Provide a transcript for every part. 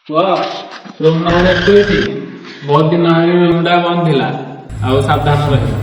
ପୁଅ room number 21 ବହୁତ ଦିନ ହେଲାଣି ରୁମ୍ଟା ବନ୍ଦ ଥିଲା ଆଉ ସାବଧାନ ରହିବ।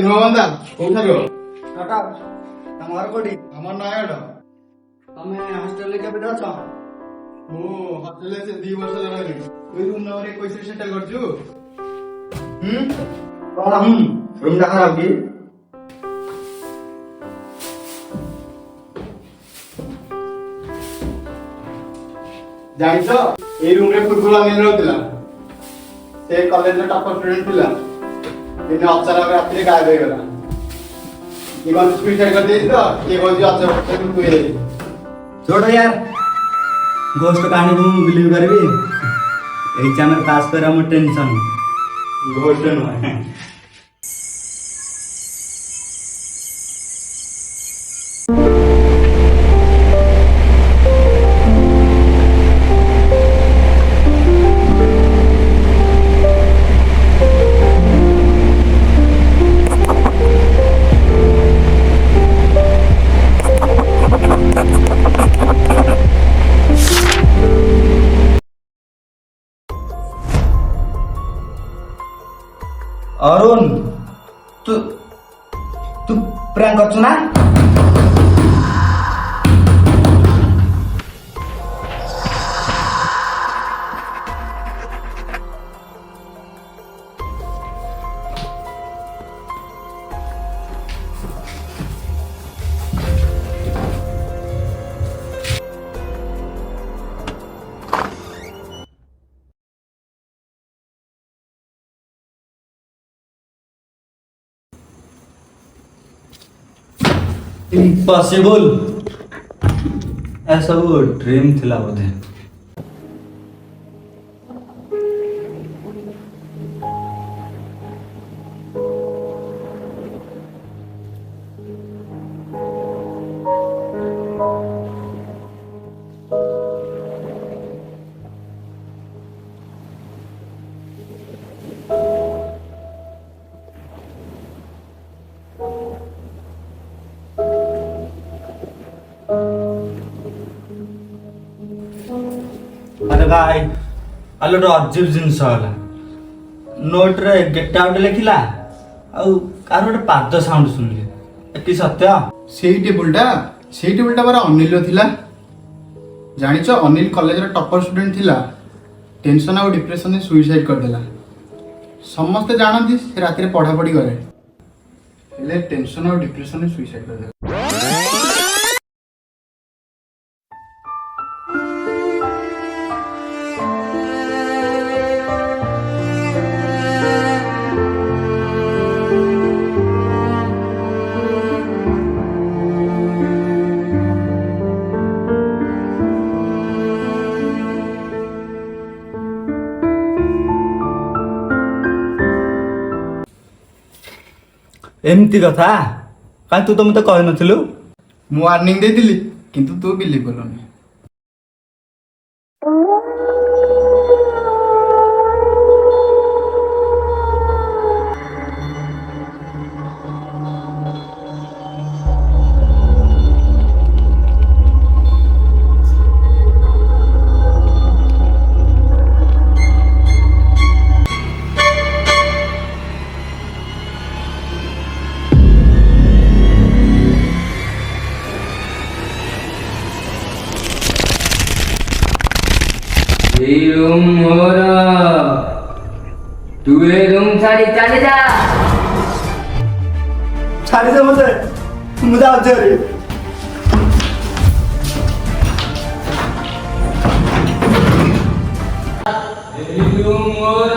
ନୂଆବନ୍ଧା କୋଉଠାରୁ? କଟକ। ତମ ଘର କୋଉଠି? ଆମର ନୟାଗଡ଼। ତମେ ହଷ୍ଟେଲରେ କେବେଠୁ ଅଛ? ମୁଁ ହଷ୍ଟେଲରେ 2 ବର୍ଷ ରହିଲି। ତୁ ରୁମ୍ ନମ୍ବର 21 ସେଟେଲ କରିଛୁ? କଣ ରୁମ୍ ଟା ଖରାପ କି? ଜାଣିଛ ଏଇ ରୁମ୍ ରେ ପୂର୍ବରୁ ଅନିଲ ରହୁଥିଲା। ସେ କଲେଜର ଟପର ଷ୍ଟୁଡେଣ୍ଟ ଥିଲା। ଦିନେ ଅଚାନକ ରାତିରେ ଗାୟବ ହେଇଗଲା। କିଏ କଣ ସୁଇସାଇଡ୍ କରିଦେଇଛି ତ, କିଏ କହୁଛି ଅଚାନକ ତୁ ହେଇଯାଇଛି। छोड़ यार गोस्ट कहानी को बिलीव करबी एग्जाम में पास करा मो टेंशन ଘୋଷ ନୁହେଁ। अरुण तू तू प्रैंक करछु ना? इम्पॉसिबल ऐसा वो ड्रीम थिला बोधे। अरे भाई आलो तो अजीब जिनस होला नोट रे गेट आउट लिखिला ଆଉ କାର ଗୋଟେ ପାଦ ସାଉଣ୍ଡ ଶୁଣିଲି ଏକି ସତ୍ୟ? ସେଇ ଟେବୁଲଟା ପରା ଅନିଲର ଥିଲା। ଜାଣିଛ ଅନିଲ କଲେଜର ଟପର ଷ୍ଟୁଡେଣ୍ଟ ଥିଲା। ଟେନସନ ଆଉ ଡିପ୍ରେସନରେ ସୁଇସାଇଡ୍ କରିଦେଲା। ସମସ୍ତେ ଜାଣନ୍ତି ସେ ରାତିରେ ପଢାପଢି କରେ, ହେଲେ ଟେନସନ ଆଉ ଡିପ୍ରେସନରେ ସୁଇସାଇଡ୍ କରିଦେଲା। ଏମିତି କଥା କାଇଁ ତୁ ତ ମତେ କହିନଥିଲୁ? ମୁଁ ୱାର୍ଣ୍ଣିଂ ଦେଇଥିଲି କିନ୍ତୁ ତୁ ବିଲିଭ୍ କଲୁନି। এই রুম মোর, তুই এই রুম ছাড়ি চালে যা। ଛାଡ଼ିଦେ ମତେ, ମୁଁ ଯାଉଛି ହେରି। এই রুম মোর,